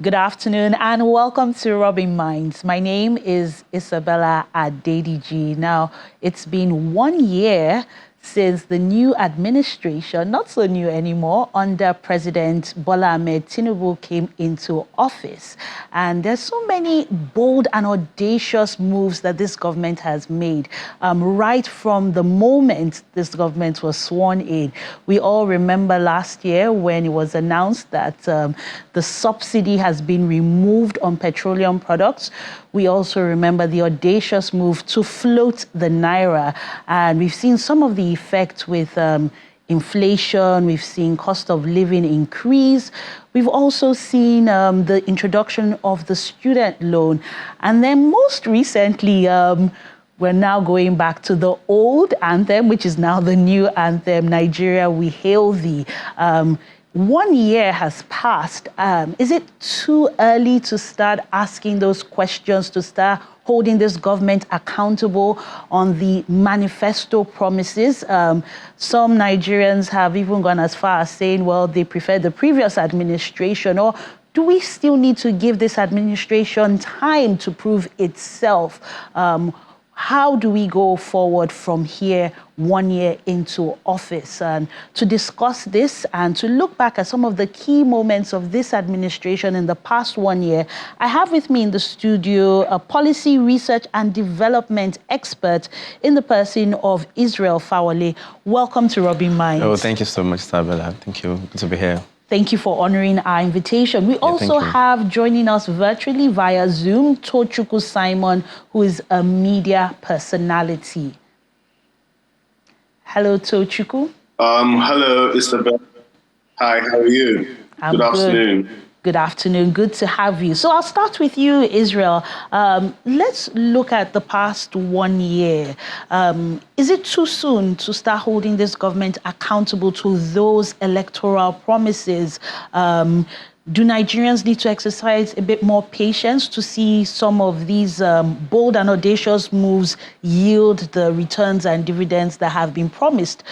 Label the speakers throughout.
Speaker 1: Good afternoon and welcome to Rubbin Minds. My name is Isabella Adediji. Now, it's been 1 year since the new administration, not so new anymore, under President Bola Ahmed Tinubu came into office. And there's so many bold and audacious moves that this government has made right from the moment this government was sworn in. We all remember last year when it was announced that the subsidy has been removed on petroleum products. We also remember the audacious move to float the naira. And we've seen some of the effects with inflation. We've seen cost of living increase. We've also seen the introduction of the student loan. And then most recently, we're now going back to the old anthem, which is now the new anthem, Nigeria, We Hail Thee. 1 year has passed. Is it too early to start asking those questions, to start holding this government accountable on the manifesto promises? Some Nigerians have even gone as far as saying, well, they prefer the previous administration. Or do we still need to give this administration time to prove itself? How do we go forward from here 1 year into office? And to discuss this and to look back at some of the key moments of this administration in the past 1 year, I have with me in the studio a policy research and development expert in the person of Israel Fawale. Welcome to Rubbin Minds.
Speaker 2: Oh, thank you so much, Isabella. Thank you. Good to be here.
Speaker 1: Thank you for honoring our invitation. We also have joining us virtually via Zoom, Tochukwu Simon, who is a media personality. Hello, Tochukwu.
Speaker 3: Hello, Isabella. Hi, how are you? Good afternoon.
Speaker 1: Good afternoon. Good to have you. So I'll start with you, Israel. Let's look at the past 1 year. Is it too soon to start holding this government accountable to those electoral promises? Do Nigerians need to exercise a bit more patience to see some of these bold and audacious moves yield the returns and dividends that have been promised,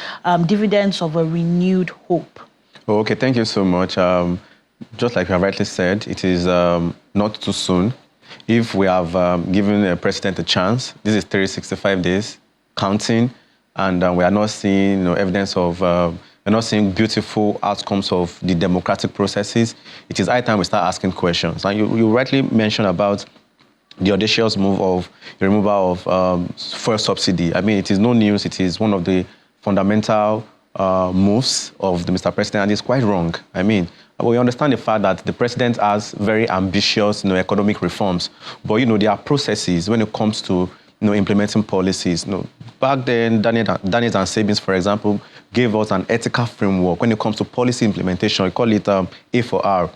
Speaker 1: dividends of a renewed hope?
Speaker 2: Okay, thank you so much. Just like you have rightly said, it is not too soon. If we have given the president a chance, this is 365 days, counting, and we are not seeing evidence of, we're not seeing beautiful outcomes of the democratic processes. It is high time we start asking questions. And you rightly mentioned about the audacious move of the removal of fuel subsidy. I mean, it is no news. It is one of the fundamental moves of the Mr. President, and it's quite wrong. I mean, we understand the fact that the president has very ambitious, economic reforms, but there are processes when it comes to implementing policies. Back then, Daniels and Savings, for example, gave us an ethical framework when it comes to policy implementation. We call it A for R,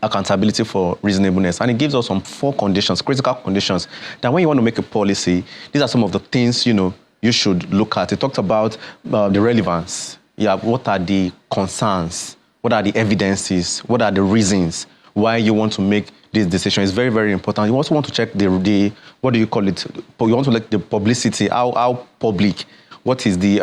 Speaker 2: accountability for reasonableness, and it gives us some 4 conditions, critical conditions, that when you want to make a policy, these are some of the things you should look at. It talked about the relevance. Yeah, what are the concerns? What are the evidences? What are the reasons why you want to make this decision? It's very, very important. You also want to check the what do you call it? You want to look the publicity, how public, what is the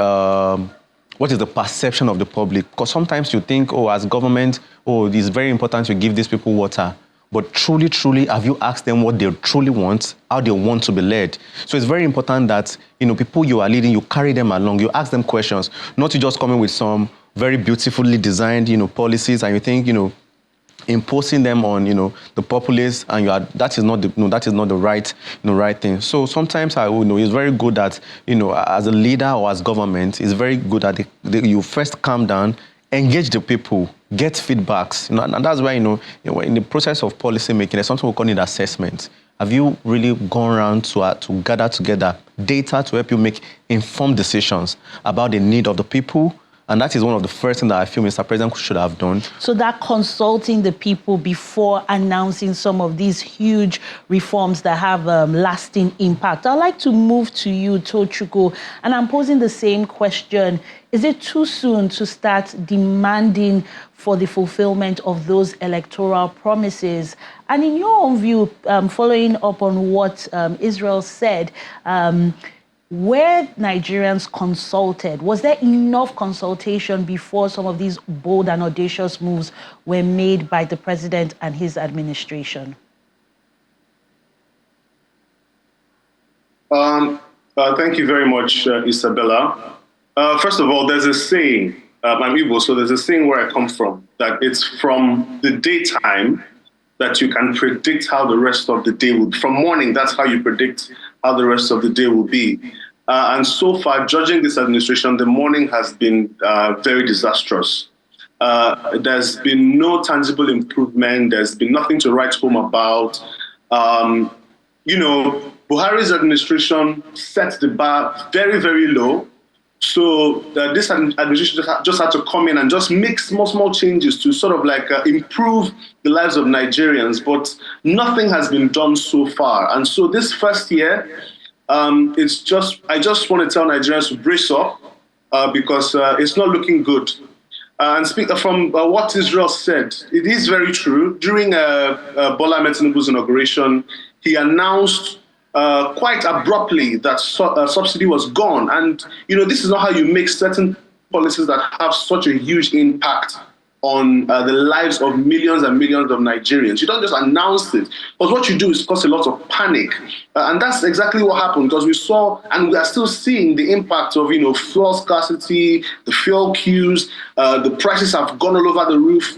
Speaker 2: perception of the public? Because sometimes you think, as government, it's very important to give these people water. But truly, truly, have you asked them what they truly want, how they want to be led? So it's very important that, people you are leading, you carry them along, you ask them questions, not to just come in with some very beautifully designed, policies, and you think, imposing them on, the populace, and that is not the right thing. So sometimes it's very good that, as a leader or as government, it's very good that you first calm down, engage the people, get feedbacks, and that's why, in the process of policy making, there's something we call it assessment. Have you really gone around to gather together data to help you make informed decisions about the need of the people? And that is one of the first things that I feel Mr. President should have done.
Speaker 1: So that consulting the people before announcing some of these huge reforms that have lasting impact. I'd like to move to you, Tochukwu, and I'm posing the same question. Is it too soon to start demanding for the fulfillment of those electoral promises? And in your own view, following up on what Israel said, were Nigerians consulted? Was there enough consultation before some of these bold and audacious moves were made by the president and his administration?
Speaker 3: Thank you very much, Isabella. First of all, there's a saying, I'm Igbo, so there's a saying where I come from, that it's from the daytime that you can predict how the rest of the day will be. From morning, that's how you predict how the rest of the day will be. And so far, judging this administration, the morning has been very disastrous. There's been no tangible improvement. There's been nothing to write home about. Buhari's administration set the bar very, very low. So this administration just had to come in and just make small changes to sort of like improve the lives of Nigerians, but nothing has been done so far. And so this first year, I just want to tell Nigerians to brace up because it's not looking good. And from what Israel said, it is very true. During Bola Ahmed Tinubu's inauguration, he announced quite abruptly that subsidy was gone. And, this is not how you make certain policies that have such a huge impact on the lives of millions and millions of Nigerians. You don't just announce it, but what you do is cause a lot of panic. And that's exactly what happened, because we saw, and we are still seeing the impact of, fuel scarcity, the fuel queues, the prices have gone all over the roof.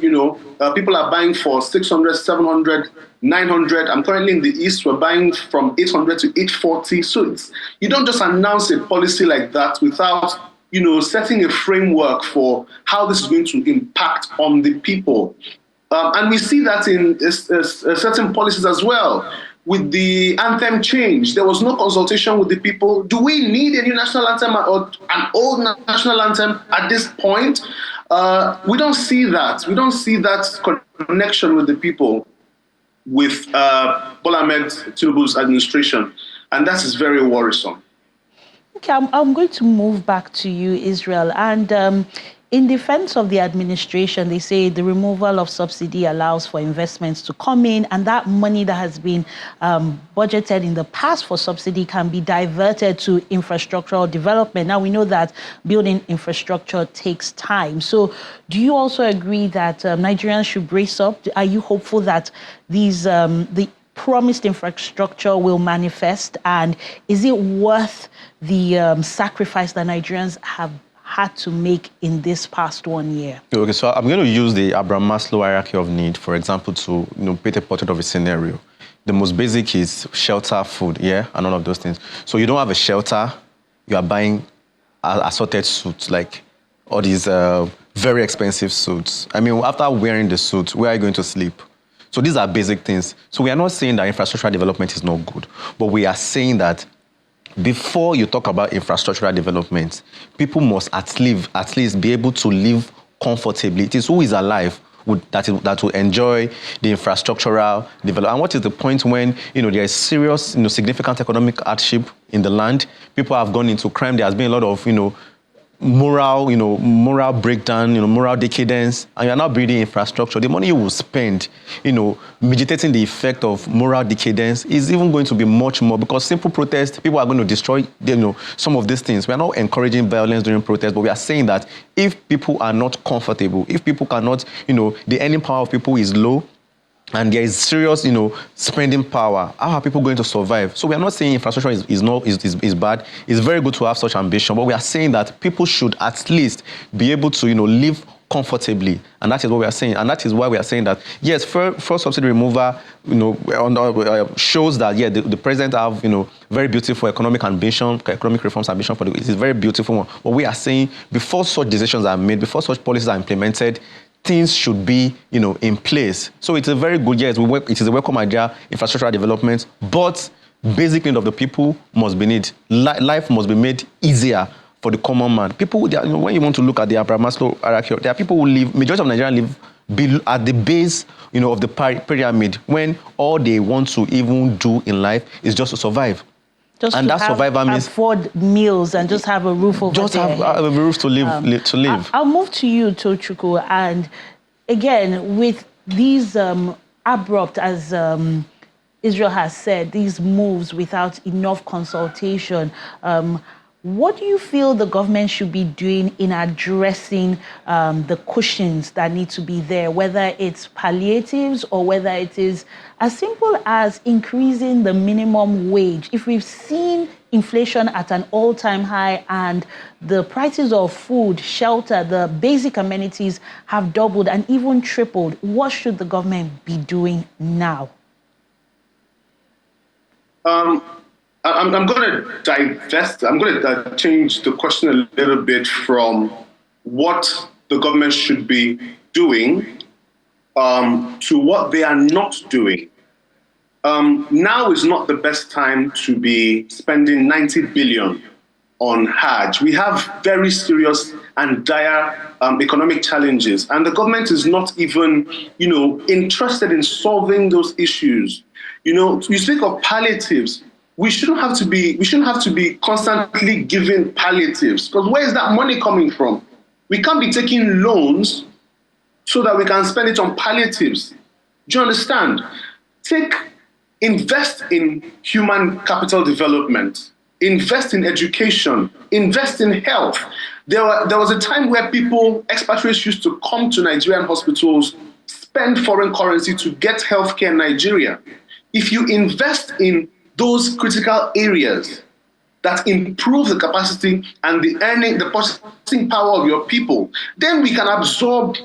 Speaker 3: People are buying for 600, 700, 900. I'm currently in the East, we're buying from 800 to 840. So you don't just announce a policy like that without setting a framework for how this is going to impact on the people. And we see that in certain policies as well. With the anthem change, there was no consultation with the people. Do we need a new national anthem or an old national anthem at this point? We don't see that. We don't see that connection with the people with Bola Ahmed Tinubu's administration. And that is very worrisome.
Speaker 1: Okay, I'm going to move back to you, Israel. And in defense of the administration, they say the removal of subsidy allows for investments to come in, and that money that has been budgeted in the past for subsidy can be diverted to infrastructural development. Now, we know that building infrastructure takes time. So do you also agree that Nigerians should brace up? Are you hopeful that the promised infrastructure will manifest, and is it worth the sacrifice that Nigerians have had to make in this past 1 year?
Speaker 2: Okay, so I'm going to use the Abraham Maslow hierarchy of need, for example, to paint a portrait of a scenario. The most basic is shelter, food, and all of those things. So you don't have a shelter, you are buying assorted suits, like all these very expensive suits. I mean, after wearing the suit, where are you going to sleep? So these are basic things. So we are not saying that infrastructural development is not good, but we are saying that before you talk about infrastructural development, people must at least be able to live comfortably. It is who is alive that will enjoy the infrastructural development. And what is the point when there is serious, significant economic hardship in the land? People have gone into crime. There has been a lot of, moral breakdown, moral decadence, and you're not building infrastructure. The money you will spend, mitigating the effect of moral decadence is even going to be much more, because simple protest, people are going to destroy, some of these things. We are not encouraging violence during protest, but we are saying that if people are not comfortable, if people cannot, the earning power of people is low, and there is serious, spending power, how are people going to survive? So we are not saying infrastructure is bad. It's very good to have such ambition, but we are saying that people should at least be able to, live comfortably, and that is what we are saying. And that is why we are saying that yes, first subsidy removal, shows that the president have, very beautiful economic reforms ambition for it is a very beautiful one. But we are saying before such decisions are made, before such policies are implemented, things should be, in place. So it's a very good, it is a welcome idea, infrastructural development, but basic need of the people must be made. Life must be made easier for the common man. People, when you want to look at the Abraham Maslow hierarchy, there are people who live, majority of Nigerians live at the base, of the pyramid, when all they want to even do in life is just to survive.
Speaker 1: And that survival means afford meals and just have a roof over
Speaker 2: just have a roof to live.
Speaker 1: I'll move to you, Tochukwu, and again with these abrupt, as Israel has said, these moves without enough consultation. What do you feel the government should be doing in addressing the cushions that need to be there, whether it's palliatives or whether it is as simple as increasing the minimum wage? If we've seen inflation at an all-time high and the prices of food, shelter, the basic amenities have doubled and even tripled, what should the government be doing now?
Speaker 3: I'm going to divest. I'm going to change the question a little bit from what the government should be doing to what they are not doing. Now is not the best time to be spending 90 billion on Hajj. We have very serious and dire economic challenges, and the government is not even, interested in solving those issues. You speak of palliatives. We shouldn't have to be constantly giving palliatives, because where is that money coming from? We can't be taking loans so that we can spend it on palliatives. Do you understand? Invest in human capital development, invest in education, invest in health. There was a time where expatriates used to come to Nigerian hospitals, spend foreign currency to get healthcare in Nigeria. If you invest in those critical areas that improve the capacity and the purchasing power of your people, then we can absorb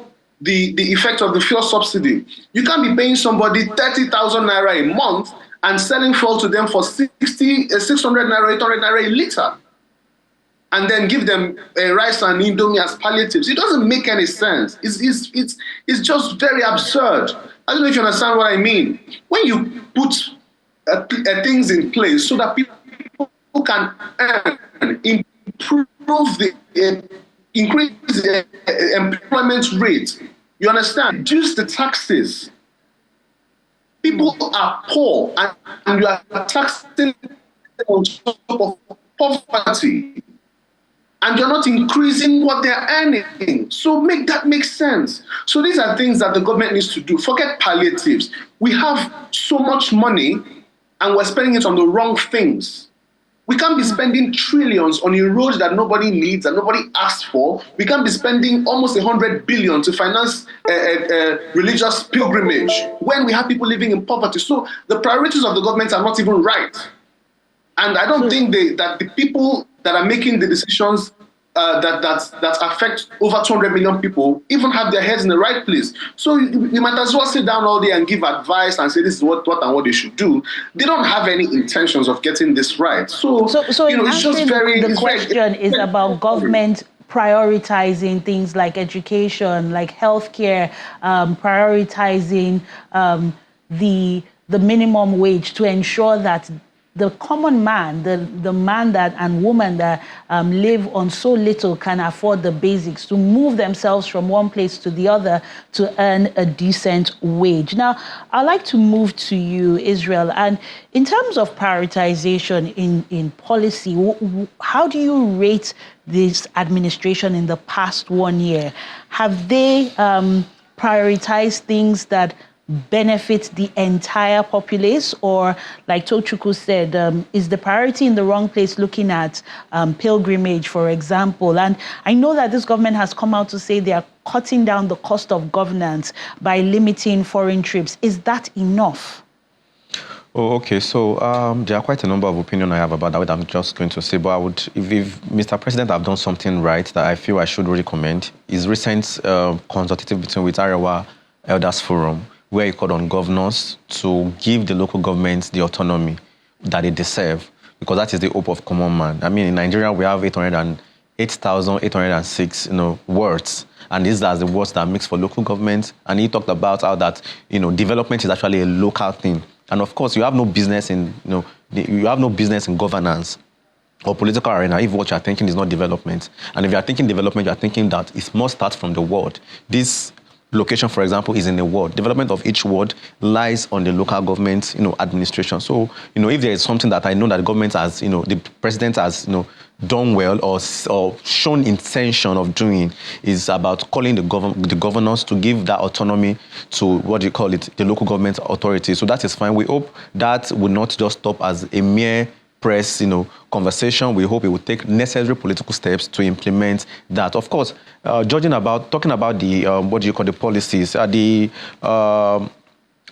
Speaker 3: the effect of the fuel subsidy. You can't be paying somebody 30,000 naira a month and selling fuel to them for 600 naira, 800 naira a liter, and then give them rice and indomie as palliatives. It doesn't make any sense. It's just very absurd. I don't know if you understand what I mean. When you put things in place so that people can earn, increase the employment rate, you understand? Reduce the taxes. People are poor, and you are taxing them on top of poverty, and you're not increasing what they're earning. So make that make sense. So these are things that the government needs to do. Forget palliatives. We have so much money, and we're spending it on the wrong things. We can't be spending trillions on a road that nobody needs and nobody asked for. We can't be spending almost 100 billion to finance religious pilgrimage when we have people living in poverty. So the priorities of the government are not even right. And I don't think that the people that are making the decisions that affect over 200 million people even have their heads in the right place. So you might as well sit down all day and give advice and say this is what and what they should do. They don't have any intentions of getting this right. So it's just very...
Speaker 1: The question is about government prioritizing things like education, like healthcare, prioritizing the minimum wage to ensure that the common man, the man that and woman that live on so little can afford the basics to move themselves from one place to the other to earn a decent wage. Now, I'd like to move to you, Israel. And in terms of prioritization in policy, how do you rate this administration in the past 1 year? Have they prioritized things that benefit the entire populace, or like Tochukwu said, is the priority in the wrong place, looking at pilgrimage, for example? And I know that this government has come out to say they are cutting down the cost of governance by limiting foreign trips. Is that enough?
Speaker 2: Oh, okay. So there are quite a number of opinions I have about that, I'm just going to say. But if Mr. President have done something right that I feel I should really commend, is recent consultative meeting with Arewa Elders Forum, where he called on governors to give the local governments the autonomy that they deserve, because that is the hope of common man. I mean, in Nigeria, we have 808,806, words, and these are the words that mix for local governments. And he talked about how that, development is actually a local thing. And of course, you have no business in, you have no business in governance or political arena if what you're thinking is not development. And if you're thinking development, you're thinking that it must start from the world. This location, for example, is in a ward. Development of each ward lies on the local government, administration. So, if there is something that I know that the government has, the president has, done well or shown intention of doing, is about calling the governors to give that autonomy to the local government authority. So that is fine. We hope that will not just stop as a mere press, conversation. We hope it will take necessary political steps to implement that. Of course, talking about the the policies, the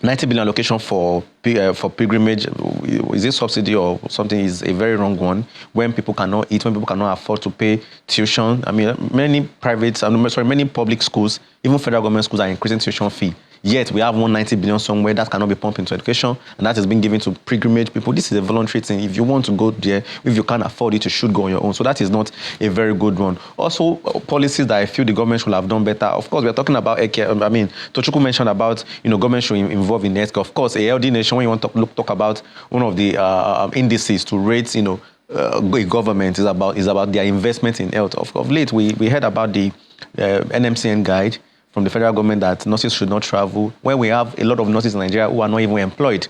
Speaker 2: 90 billion allocation for pilgrimage, is it subsidy or something, is a very wrong one. When people cannot eat, when people cannot afford to pay tuition. I mean, many public schools, even federal government schools, are increasing tuition fee. Yet we have 190 billion somewhere that cannot be pumped into education, and that has been given to pilgrimage people. This is a voluntary thing. If you want to go there, if you can't afford it, you should go on your own. So that is not a very good one. Also, policies that I feel the government should have done better. Of course, we are talking about healthcare. I mean, Tochukwu mentioned about government should involve in healthcare. Of course, a healthy nation, when you want to talk about one of the indices to rate a government, is about their investment in health. Of late, we heard about the NMCN guide from the federal government that nurses should not travel, when we have a lot of nurses in Nigeria who are not even employed.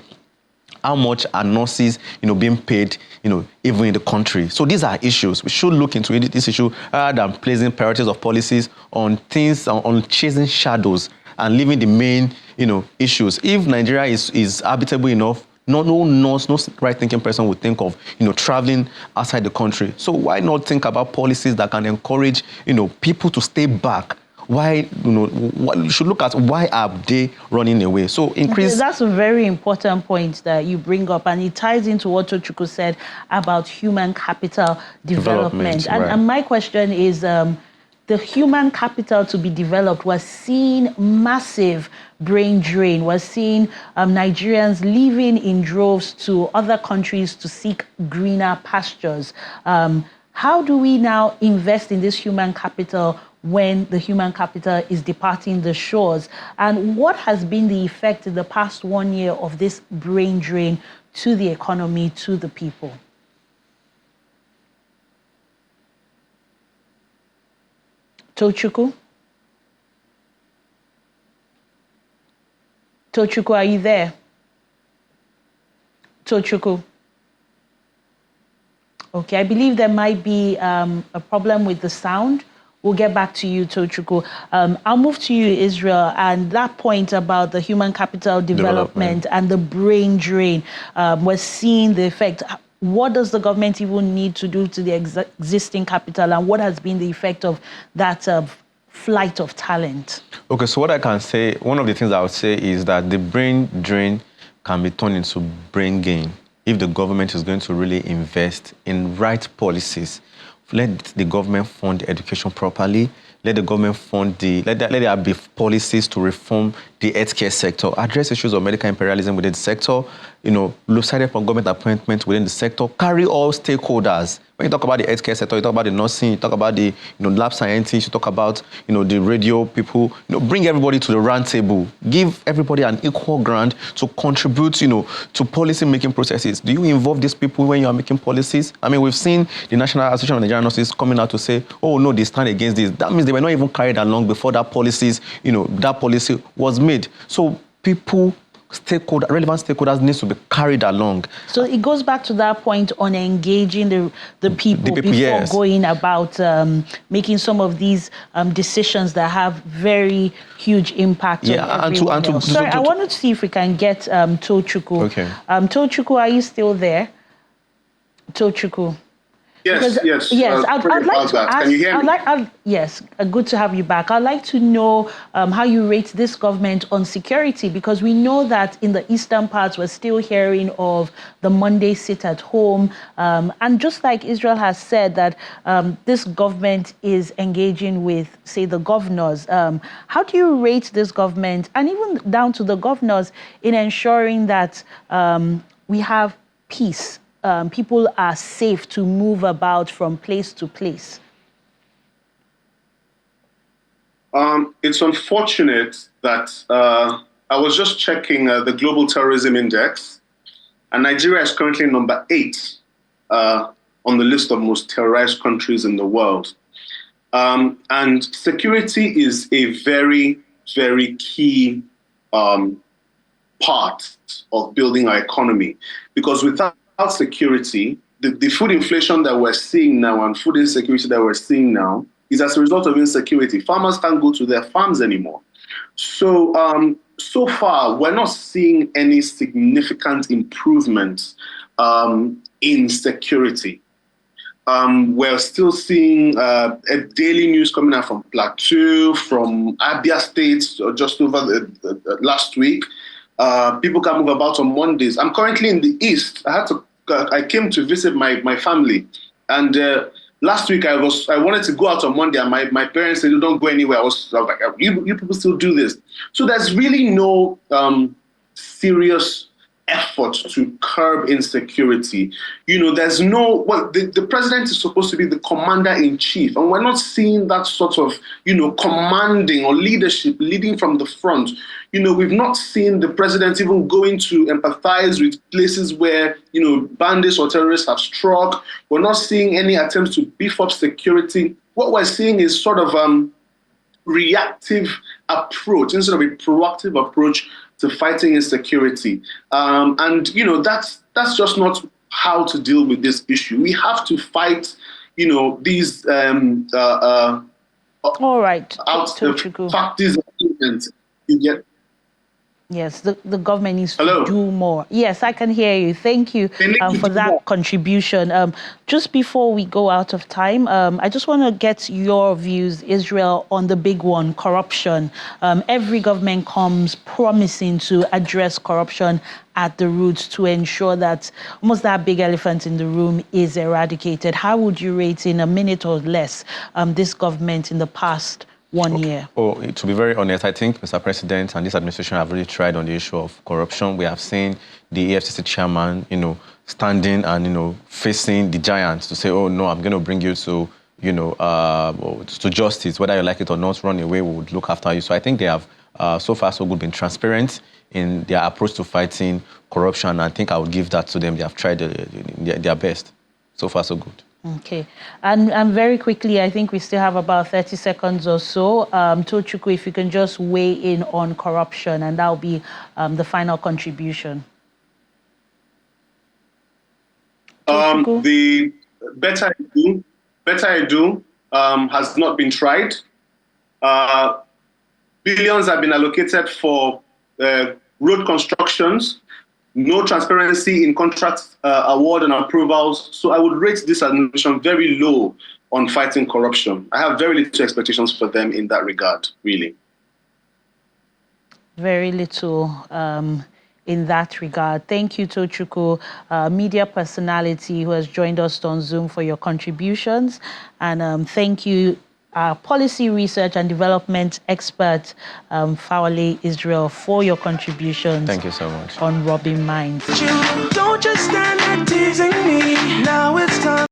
Speaker 2: How much are nurses, being paid, even in the country? So these are issues. We should look into this issue rather than placing priorities of policies on things, on chasing shadows and leaving the main, issues. If Nigeria is habitable enough, no nurse, no right-thinking person would think of, traveling outside the country. So why not think about policies that can encourage, people to stay back? Why, you should look at why are they running away? So increase.
Speaker 1: That's a very important point that you bring up, and it ties into what Tochukwu said about human capital development.
Speaker 2: Right.
Speaker 1: And my question is, the human capital to be developed was seeing massive brain drain, was seeing Nigerians leaving in droves to other countries to seek greener pastures. How do we now invest in this human capital when the human capital is departing the shores? And what has been the effect in the past 1 year of this brain drain to the economy, to the people? Tochukwu? Tochukwu, are you there? Tochukwu? Okay, I believe there might be a problem with the sound. We'll get back to you, Tochukwu. I'll move to you, Israel, and that point about the human capital development and the brain drain. We're seeing the effect. What does the government even need to do to the existing capital, and what has been the effect of that flight of talent?
Speaker 2: Okay, so what I can say, one of the things I would say is that the brain drain can be turned into brain gain if the government is going to really invest in right policies. Let the government fund education properly. Let the government fund let there be policies to reform the healthcare sector, address issues of medical imperialism within the sector, lopsided for government appointments within the sector, carry all stakeholders. When you talk about the healthcare sector, you talk about the nursing, you talk about the lab scientists, you talk about the radio people, bring everybody to the round table, give everybody an equal ground to contribute, to policy making processes. Do you involve these people when you are making policies? I mean, we've seen the National Association of Nigerian Nurses coming out to say, oh no, they stand against this. That means they were not even carried along before that policy was made. So relevant stakeholders needs to be carried along.
Speaker 1: So it goes back to that point on engaging the people before
Speaker 2: yes.
Speaker 1: going about making some of these decisions that have very huge impact on everyone else. Sorry, I wanted to see if we can get Tochukwu.
Speaker 2: Okay.
Speaker 1: Tochukwu, are you still there? Tochukwu.
Speaker 3: Yes.
Speaker 1: I'd like to ask.
Speaker 3: Can you hear me?
Speaker 1: Yes, good to have you back. I'd like to know how you rate this government on security, because we know that in the eastern parts we're still hearing of the Monday sit at home, and just like Israel has said that this government is engaging with, say, the governors. How do you rate this government, and even down to the governors, in ensuring that we have peace? People are safe to move about from place to place?
Speaker 3: It's unfortunate that I was just checking the Global Terrorism Index, and Nigeria is currently number 8 on the list of most terrorized countries in the world. And security is a very very key part of building our economy. Because without security, the food inflation that we're seeing now and food insecurity that we're seeing now is as a result of insecurity. Farmers can't go to their farms anymore. So, so far, we're not seeing any significant improvements in security. We're still seeing a daily news coming out from Plateau, from Abia State, just over the last week. People can move about on Mondays. I'm currently in the East. I came to visit my family, and last week I wanted to go out on Monday, and my parents said, "Don't go anywhere." I was like, "You people still do this?" So there's really no serious effort to curb insecurity. There's no, the president is supposed to be the commander-in-chief, and we're not seeing that sort of, commanding or leadership leading from the front. We've not seen the president even going to empathize with places where, bandits or terrorists have struck. We're not seeing any attempts to beef up security. What we're seeing is sort of reactive approach instead of a proactive approach to fighting insecurity. And that's just not how to deal with this issue. We have to fight, these
Speaker 1: all right,
Speaker 3: factors you get.
Speaker 1: Yes, the government needs to do more. Yes, I can hear you. Thank you for that contribution. Just before we go out of time, I just want to get your views, Israel, on the big one, corruption. Every government comes promising to address corruption at the roots to ensure that almost that big elephant in the room is eradicated. How would you rate in a minute or less this government in the past 1 year?
Speaker 2: Oh, to be very honest, I think Mr. President and this administration have really tried on the issue of corruption. We have seen the EFCC chairman, standing and, facing the giants to say, "Oh, no, I'm going to bring you to, to justice. Whether you like it or not, run away, we would look after you." So I think they have, so far so good, been transparent in their approach to fighting corruption. I think I would give that to them. They have tried their best. So far so good.
Speaker 1: Okay. And very quickly, I think we still have about 30 seconds or so. Tochukwu, if you can just weigh in on corruption, and that'll be the final contribution.
Speaker 3: The better I do has not been tried. Billions have been allocated for road constructions. No transparency in contract award and approvals. So I would rate this administration very low on fighting corruption. I have very little expectations for them in that regard, really.
Speaker 1: Very little in that regard. Thank you, Tochukwu, media personality who has joined us on Zoom, for your contributions. And thank you, policy research and development expert, Fawale Israel, for your contributions.
Speaker 2: Thank you so much.
Speaker 1: On Rubbin Minds.
Speaker 4: Don't just stand there teasing me. Now it's time.